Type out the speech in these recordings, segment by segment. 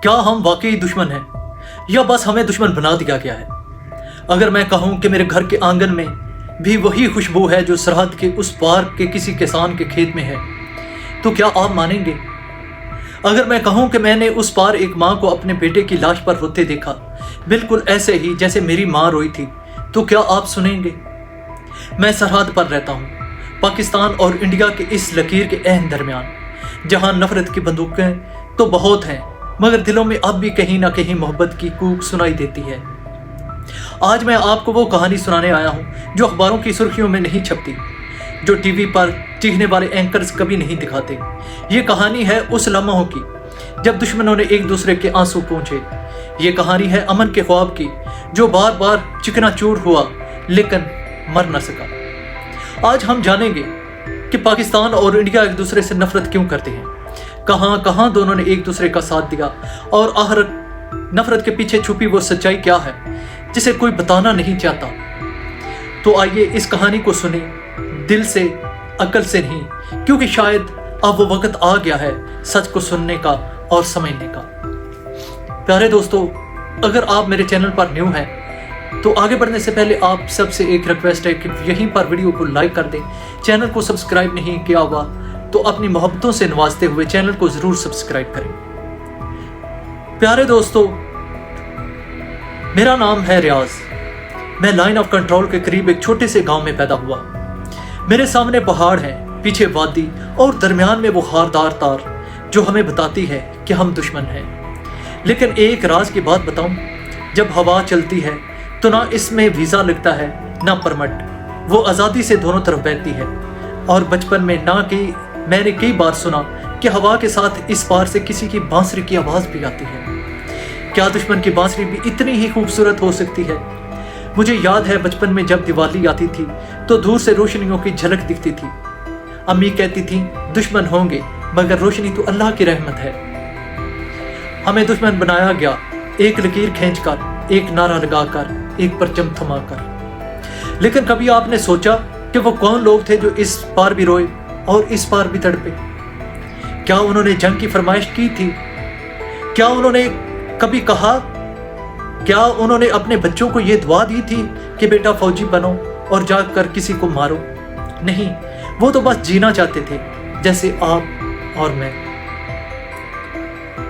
क्या हम वाकई दुश्मन हैं या बस हमें दुश्मन बना दिया गया है? अगर मैं कहूं कि मेरे घर के आंगन में भी वही खुशबू है जो सरहद के उस पार के किसी किसान के खेत में है, तो क्या आप मानेंगे? अगर मैं कहूं कि मैंने उस पार एक माँ को अपने बेटे की लाश पर रोते देखा, बिल्कुल ऐसे ही जैसे मेरी माँ रोई थी, तो क्या आप सुनेंगे? मैं सरहद पर रहता हूँ, पाकिस्तान और इंडिया के इस लकीर के एहन दरमियान, जहाँ नफरत की बंदूकें तो बहुत हैं, मगर दिलों में अब भी कहीं ना कहीं मोहब्बत की कूक सुनाई देती है। आज मैं आपको वो कहानी सुनाने आया हूँ जो अखबारों की सुर्खियों में नहीं छपती, जो टीवी पर चीखने वाले एंकर्स कभी नहीं दिखाते। ये कहानी है उस लम्हों की जब दुश्मनों ने एक दूसरे के आंसू पोंछे। ये कहानी है अमन के ख्वाब की जो बार बार चिकनाचूर हुआ लेकिन मर न सका। आज हम जानेंगे कि पाकिस्तान और इंडिया एक दूसरे से नफरत क्यों करते हैं, कहाँ कहाँ दोनों ने एक दूसरे का साथ दिया और आखिर नफरत के पीछे छुपी वो सच्चाई क्या है जिसे कोई बताना नहीं चाहता। तो आइए इस कहानी को सुने दिल से, अकल से नहीं, क्योंकि शायद अब वो वक्त आ गया है सच को सुनने का और समझने का। प्यारे दोस्तों, अगर आप मेरे चैनल पर न्यू हैं तो आगे बढ़ने से पहले आप सबसे एक रिक्वेस्ट है कि यहीं पर वीडियो को लाइक कर दें। चैनल को सब्सक्राइब नहीं किया हुआ तो अपनी मोहब्बतों से नवाजते हुए चैनल को जरूर सब्सक्राइब करें। प्यारे दोस्तों, मेरा नाम है रियाज। मैं लाइन ऑफ कंट्रोल के करीब एक छोटे से गांव में पैदा हुआ। मेरे सामने पहाड़ हैं, पीछे वादी और दरमियान में वो खारदार तार जो हमें बताती है कि हम दुश्मन हैं। लेकिन एक राज की बात बताऊं, जब हवा चलती है तो ना इसमें वीज़ा लगता है ना परमिट, वो आज़ादी से दोनों तरफ बहती है। और बचपन में मैंने कई बार सुना कि हवा के साथ इस पार से किसी की बांसुरी की आवाज़ भी आती है। क्या दुश्मन की बांसुरी भी इतनी ही खूबसूरत हो सकती है? मुझे याद है बचपन में जब दिवाली आती थी तो दूर से रोशनियों की झलक दिखती थी। अम्मी कहती थी दुश्मन होंगे मगर रोशनी तो अल्लाह की रहमत है। हमें दुश्मन बनाया गया, एक लकीर खींचकर, एक नारा लगाकर, एक परचम थमाकर। लेकिन कभी आपने सोचा कि वो कौन लोग थे जो इस पार भी रोए और इस पार भी तड़पे? क्या उन्होंने जंग की फरमाइश की थी? क्या उन्होंने कभी कहा, क्या उन्होंने अपने बच्चों को यह दुआ दी थी कि बेटा फौजी बनो और जाकर किसी को मारो? नहीं, वो तो बस जीना चाहते थे जैसे आप और मैं।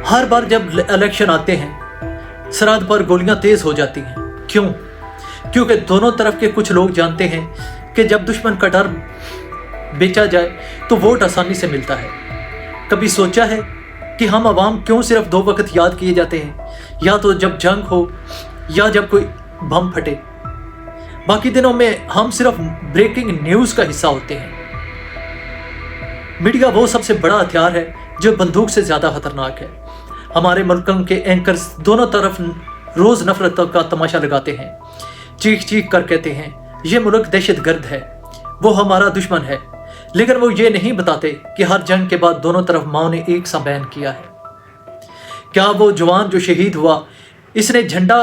हर बार जब इलेक्शन आते हैं सरहद पर गोलियां तेज हो जाती हैं। क्यों? क्योंकि दोनों तरफ के कुछ लोग जानते हैं कि जब दुश्मन का डर बेचा जाए तो वोट आसानी से मिलता है। कभी सोचा है कि हम अवाम क्यों सिर्फ दो वक्त याद किए जाते हैं, या तो जब जंग हो या जब कोई बम फटे? बाकी दिनों में हम सिर्फ ब्रेकिंग न्यूज़ का हिस्सा होते हैं। मीडिया वो सबसे बड़ा हथियार है जो बंदूक से ज़्यादा खतरनाक है। हमारे मुल्कों के एंकर्स दोनों तरफ रोज़ नफरत का तमाशा लगाते हैं, चीख चीख कर कहते हैं ये मुल्क दहशतगर्द है, वो हमारा दुश्मन है। लेकिन वो ये नहीं बताते कि हर जंग के बाद दोनों तरफ माओ ने एक सा बयान किया है। क्या वो जवान जो शहीद हुआ, इसने झंडा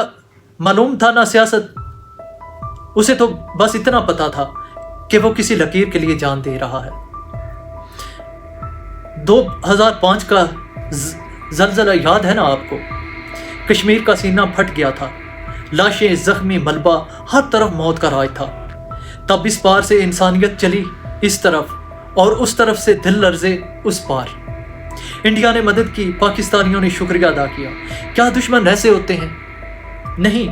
मालूम था ना सियासत? उसे तो बस इतना पता था कि वो किसी लकीर के लिए जान दे रहा है। 2005 का ज़लज़ला याद है ना आपको? कश्मीर का सीना फट गया था, लाशें, जख्मी, मलबा, हर तरफ मौत का राज था। तब इस पार से इंसानियत चली इस तरफ और उस तरफ से दिल लर्जे उस पार। इंडिया ने मदद की, पाकिस्तानियों ने शुक्रिया अदा किया। क्या दुश्मन ऐसे होते हैं? नहीं,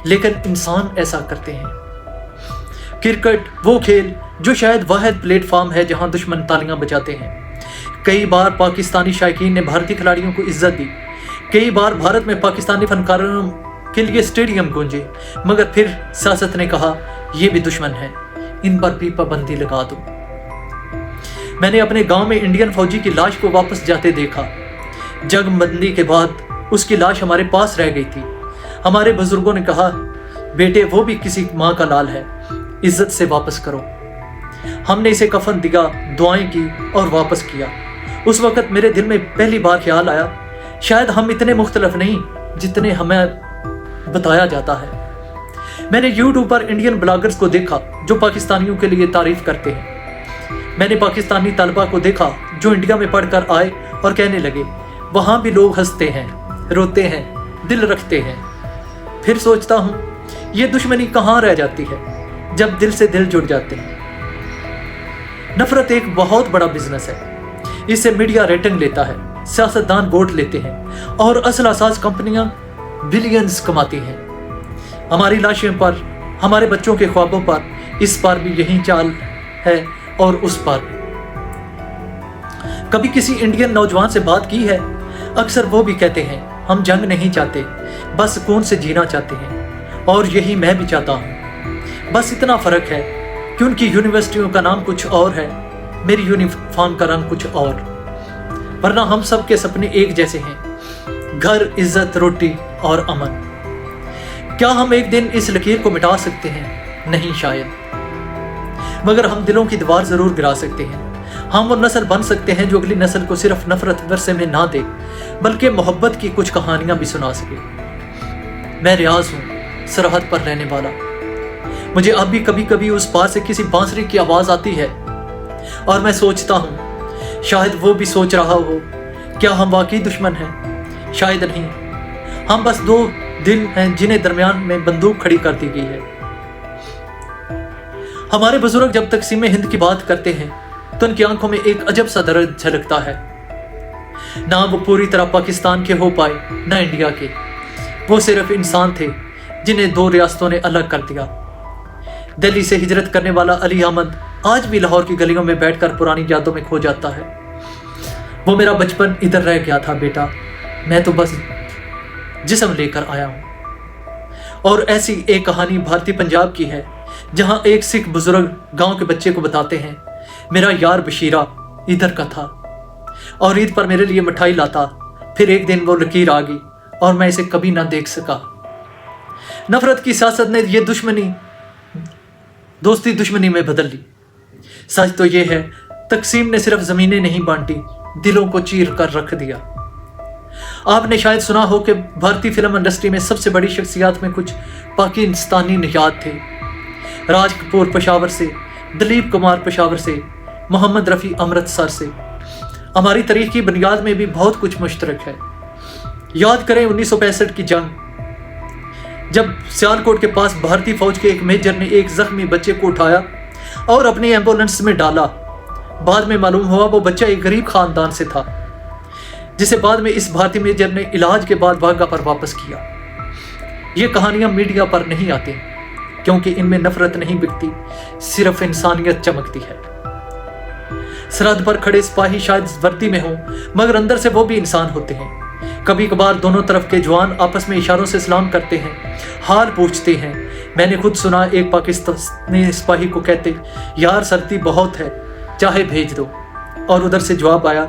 लेकिन इंसान ऐसा करते हैं। क्रिकेट वो खेल जो शायद वाहिद प्लेटफॉर्म है जहां दुश्मन तालियां बजाते हैं। कई बार पाकिस्तानी शायकीन ने भारतीय खिलाड़ियों को इज्जत दी, कई बार भारत में पाकिस्तानी फनकारों के लिए स्टेडियम गूंजे, मगर फिर सियासत ने कहा ये भी दुश्मन है, इन पर भी पाबंदी लगा दो। मैंने अपने गांव में इंडियन फौजी की लाश को वापस जाते देखा। जंगबंदी के बाद उसकी लाश हमारे पास रह गई थी। हमारे बुजुर्गों ने कहा बेटे वो भी किसी माँ का लाल है, इज्जत से वापस करो। हमने इसे कफन दिया, दुआएं की और वापस किया। उस वक्त मेरे दिल में पहली बार ख्याल आया शायद हम इतने मुख्तलिफ नहीं जितने हमें बताया जाता है। मैंने यूट्यूब पर इंडियन ब्लॉगर्स को देखा जो पाकिस्तानियों के लिए तारीफ करते हैं। मैंने पाकिस्तानी तलबा को देखा जो इंडिया में पढ़कर आए और कहने लगे वहाँ भी लोग हंसते हैं, रोते हैं, दिल रखते हैं। फिर सोचता हूँ ये दुश्मनी कहाँ रह जाती है जब दिल से दिल जुड़ जाते हैं। नफरत एक बहुत बड़ा बिजनेस है। इससे मीडिया रेटिंग लेता है, सियासतदान वोट लेते हैं और असल असास कंपनियां बिलियंस कमाती हैं। हमारी लाशों पर, हमारे बच्चों के ख्वाबों पर इस पार भी यही चाल है और उस पार भी। कभी किसी इंडियन नौजवान से बात की है, अक्सर वो भी कहते हैं हम जंग नहीं चाहते, बस सुकून से जीना चाहते हैं। और यही मैं भी चाहता हूँ। बस इतना फर्क है कि उनकी यूनिवर्सिटियों का नाम कुछ और है, मेरी यूनिफॉर्म का रंग कुछ और, वरना हम सब के सपने एक जैसे हैं, घर, इज्जत, रोटी और अमन। क्या हम एक दिन इस लकीर को मिटा सकते हैं? नहीं शायद, मगर हम दिलों की दीवार जरूर गिरा सकते हैं। हम वो नस्ल बन सकते हैं जो अगली नस्ल को सिर्फ नफरत वर्षे में ना दे, बल्कि मोहब्बत की कुछ कहानियां भी सुना सके। मैं रियाज हूँ, सरहद पर रहने वाला। मुझे अब भी कभी कभी उस पार से किसी बांसुरी की आवाज आती है और मैं सोचता हूँ शायद वो भी सोच रहा हो, क्या हम वाकई दुश्मन हैं? शायद नहीं, हम बस दो दिल हैं जिन्हें दरमियान में बंदूक खड़ी कर दी गई है। हमारे बुजुर्ग जब तकसीम हिंद की बात करते हैं तो उनकी आंखों में एक अजब सा दर्द झलकता है। ना वो पूरी तरह पाकिस्तान के हो पाए, ना इंडिया के। वो सिर्फ इंसान थे जिन्हें दो रियासतों ने अलग कर दिया। दिल्ली से हिजरत करने वाला अली अहमद आज भी लाहौर की गलियों में बैठकर पुरानी यादों में खो जाता है। वो मेरा बचपन इधर रह गया था बेटा, मैं तो बस जिस्म लेकर आया हूँ। और ऐसी एक कहानी भारतीय पंजाब की है, जहाँ एक सिख बुजुर्ग गांव के बच्चे को बताते हैं, मेरा यार बशीरा इधर का था और ईद पर मेरे लिए मिठाई लाता। फिर एक दिन वो लकीर आ गई और मैं इसे कभी ना देख सका। नफरत की सियासत ने ये दुश्मनी दोस्ती दुश्मनी में बदल ली। सच तो ये है, तकसीम ने सिर्फ जमीनें नहीं बांटी, दिलों को चीर कर रख दिया। आपने शायद सुना हो कि भारतीय फिल्म इंडस्ट्री में सबसे बड़ी शख्सियत में कुछ पाकिस्तानी निजात थे। राज कपूर पेशावर से, दिलीप कुमार पेशावर से, मोहम्मद रफ़ी अमृतसर से। हमारी तारीख की बुनियाद में भी बहुत कुछ मुश्तरक है। याद करें 1965 की जंग, जब सियालकोट के पास भारतीय फौज के एक मेजर ने एक जख्मी बच्चे को उठाया और अपनी एम्बुलेंस में डाला। बाद में मालूम हुआ वो बच्चा एक गरीब खानदान से था, जिसे बाद में इस भारतीय मेजर ने इलाज के बाद वाघा पर वापस किया। ये कहानियां मीडिया पर नहीं आती क्योंकि इनमें नफरत नहीं बिकती, सिर्फ इंसानियत चमकती है। सरहद पर खड़े सिपाही शायद वर्दी में हो, मगर अंदर से वो भी इंसान होते हैं। कभी कभार दोनों तरफ के जवान आपस में इशारों से सलाम करते हैं, हाल पूछते हैं। मैंने खुद सुना एक पाकिस्तानी सिपाही को कहते, यार सर्दी बहुत है, चाहे भेज दो। और उधर से जवाब आया,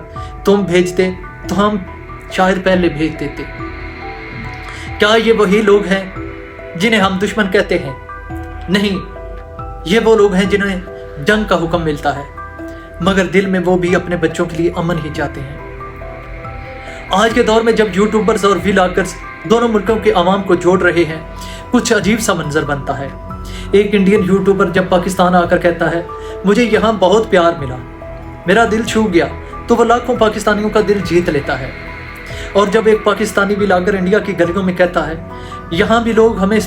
तुम भेजते तो हम शायद पहले भेज देते। क्या ये वही लोग हैं जिन्हें हम दुश्मन कहते हैं? नहीं, ये वो लोग हैं जिन्हें जंग का हुक्म मिलता है, मगर दिल में वो भी अपने बच्चों के लिए अमन ही चाहते हैं। आज के दौर में जब यूट्यूबर्स और व्लॉगर्स दोनों मुल्कों के अवाम को जोड़ रहे हैं, कुछ अजीब सा मंजर बनता है। एक इंडियन यूट्यूबर जब पाकिस्तान आकर कहता है, मुझे यहाँ बहुत प्यार मिला, मेरा दिल छू गया, तो वो लाखों पाकिस्तानियों का दिल जीत लेता है। और जब एक पाकिस्तानी व्लॉगर इंडिया की गलियों में कहता है, यहाँ भी लोग हमें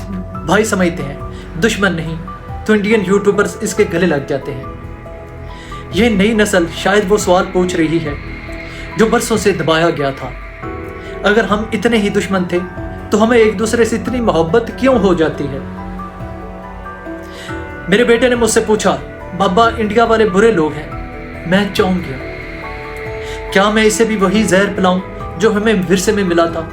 भाई समझते हैं, दुश्मन नहीं, तो इंडियन यूट्यूबर्स इसके गले लग जाते हैं। ये नई नस्ल शायद वो सवाल पूछ रही है जो बरसों से दबाया गया था। अगर हम इतने ही दुश्मन थे तो हमें एक दूसरे से इतनी मोहब्बत क्यों हो जाती है? मेरे बेटे ने मुझसे पूछा, बाबा इंडिया वाले बुरे लोग हैं। मैं चौंक गया। क्या मैं इसे भी वही जहर पिलाऊं जो हमें विरसे में मिला था?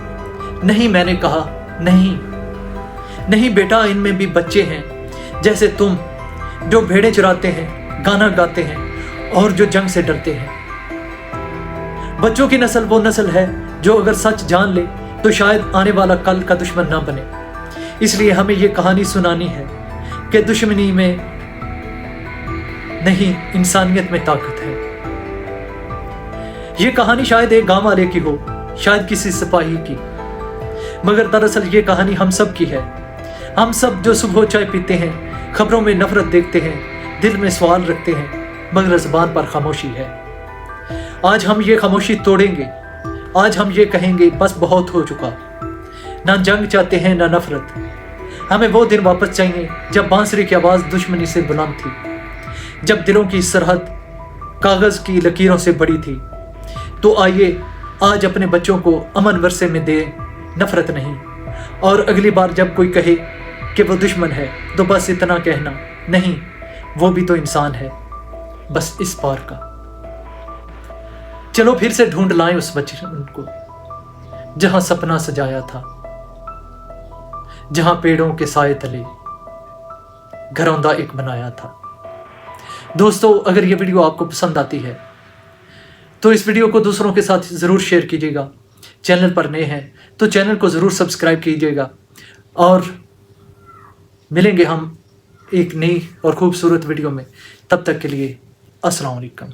नहीं, मैंने कहा, नहीं बेटा, इनमें भी बच्चे हैं जैसे तुम, जो भेड़ें चराते हैं, गाना गाते हैं और जो जंग से डरते हैं। बच्चों की नस्ल वो नस्ल है जो अगर सच जान ले तो शायद आने वाला कल का दुश्मन ना बने। इसलिए हमें ये कहानी सुनानी है कि दुश्मनी में नहीं, इंसानियत में ताकत है। ये कहानी शायद एक गांव वाले की हो, शायद किसी सिपाही की, मगर दरअसल ये कहानी हम सब की है। हम सब जो सुबह चाय पीते हैं, खबरों में नफरत देखते हैं, दिल में सवाल रखते हैं, मगर ज़बान पर खामोशी है। आज हम ये खामोशी तोड़ेंगे, आज हम ये कहेंगे बस बहुत हो चुका। ना जंग चाहते हैं ना नफरत, हमें वो दिन वापस चाहिए जब बांसुरी की आवाज़ दुश्मनी से बुलंद थी, जब दिलों की सरहद कागज़ की लकीरों से बड़ी थी। तो आइए आज अपने बच्चों को अमन वर्षे में दे, नफरत नहीं। और अगली बार जब कोई कहे कि वो दुश्मन है तो बस इतना कहना, नहीं वो भी तो इंसान है, बस इस पार का। चलो फिर से ढूंढ लाएं उस बचपन को जहां सपना सजाया था, जहां पेड़ों के साए तले घरौंदा एक बनाया था। दोस्तों, अगर ये वीडियो आपको पसंद आती है तो इस वीडियो को दूसरों के साथ ज़रूर शेयर कीजिएगा। चैनल पर नए हैं तो चैनल को ज़रूर सब्सक्राइब कीजिएगा। और मिलेंगे हम एक नई और खूबसूरत वीडियो में। तब तक के लिए अस्सलाम वालेकुम।